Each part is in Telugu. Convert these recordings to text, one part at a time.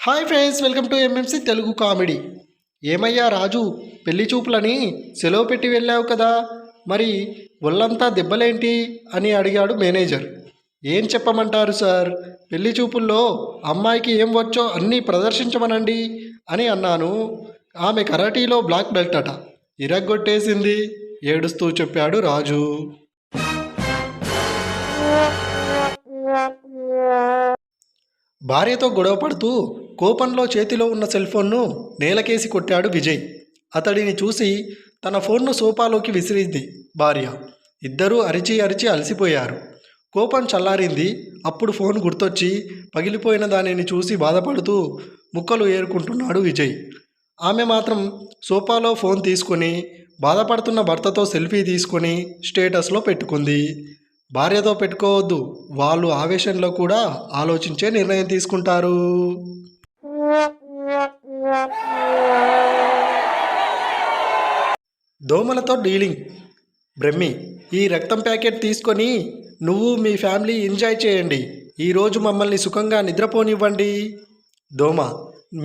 Hi friends, welcome to MMC Telugu comedy. ఏమయ్యా రాజు, పెళ్లి చూపులని సెలవు పెట్టి వెళ్ళావు కదా, మరి ఒళ్ళంతా దెబ్బలేంటి అని అడిగాడు మేనేజర్. ఏం చెప్పమంటారు సార్, పెళ్లి చూపుల్లో అమ్మాయికి ఏం వచ్చో అన్నీ ప్రదర్శించమనండి అని అన్నాను. ఆమె కరాటీలో బ్లాక్ బెల్ట్ అట, ఇరగ్గొట్టేసింది ఏడుస్తూ చెప్పాడు రాజు. భార్యతో గొడవ పడుతూ కోపంలో చేతిలో ఉన్న సెల్ ఫోన్ను నేలకేసి కొట్టాడు విజయ్. అతడిని చూసి తన ఫోన్ను సోఫాలోకి విసిరింది భార్య. ఇద్దరూ అరిచి అరిచి అలసిపోయారు. కోపం చల్లారింది. అప్పుడు ఫోన్ గుర్తొచ్చి పగిలిపోయిన దానిని చూసి బాధపడుతూ ముక్కలు ఏరుకుంటున్నాడు విజయ్. ఆమె మాత్రం సోఫాలో ఫోన్ తీసుకొని బాధపడుతున్న భర్తతో సెల్ఫీ తీసుకొని స్టేటస్లో పెట్టుకుంది. భార్యతో పెట్టుకోవద్దు, వాళ్ళు ఆవేశంలో కూడా ఆలోచించే నిర్ణయం తీసుకుంటారు. దోమలతో డీలింగ్. బ్రహ్మి, ఈ రక్తం ప్యాకెట్ తీసుకొని నువ్వు మీ ఫ్యామిలీ ఎంజాయ్ చేయండి, ఈరోజు మమ్మల్ని సుఖంగా నిద్రపోనివ్వండి. దోమ,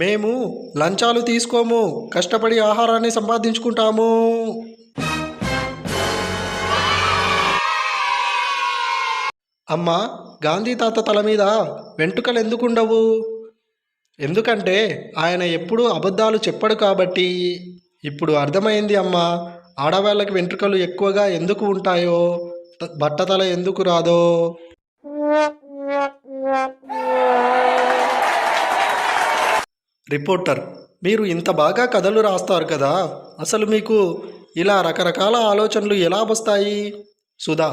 మేము లంచాలు తీసుకోము, కష్టపడి ఆహారాన్ని సంపాదించుకుంటాము. అమ్మ, గాంధీ తాత తల మీద వెంట్రుకలు ఎందుకుండవు? ఎందుకంటే ఆయన ఎప్పుడూ అబద్ధాలు చెప్పడు కాబట్టి. ఇప్పుడు అర్థమైంది అమ్మా, ఆడవాళ్ళకి వెంట్రుకలు ఎక్కువగా ఎందుకు ఉంటాయో, బట్టతల ఎందుకు రాదో. రిపోర్టర్, మీరు ఇంత బాగా కథలు రాస్తారు కదా, అసలు మీకు ఇలా రకరకాల ఆలోచనలు ఎలా వస్తాయి? సుధా,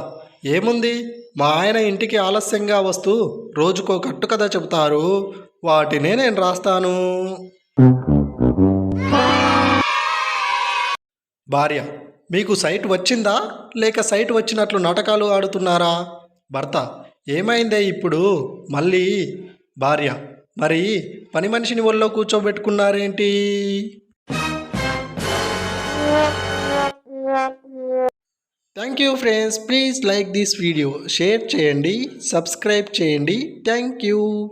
ఏముంది, మా ఆయన ఇంటికి ఆలస్యంగా వస్తూ రోజుకో కట్టుకథ చెబుతారు, వాటినే నేను రాస్తాను. భార్య, మీకు సైట్ వచ్చిందా లేక సైట్ వచ్చినట్లు నాటకాలు ఆడుతున్నారా? భర్త, ఏమైందే ఇప్పుడు మళ్ళీ? భార్య, మరి పని మనిషిని ఒళ్ళో కూర్చోబెట్టుకున్నారేంటి? Thank you friends, please like this video, share చేయండి, సబ్స్క్రైబ్ చేయండి. Thank you.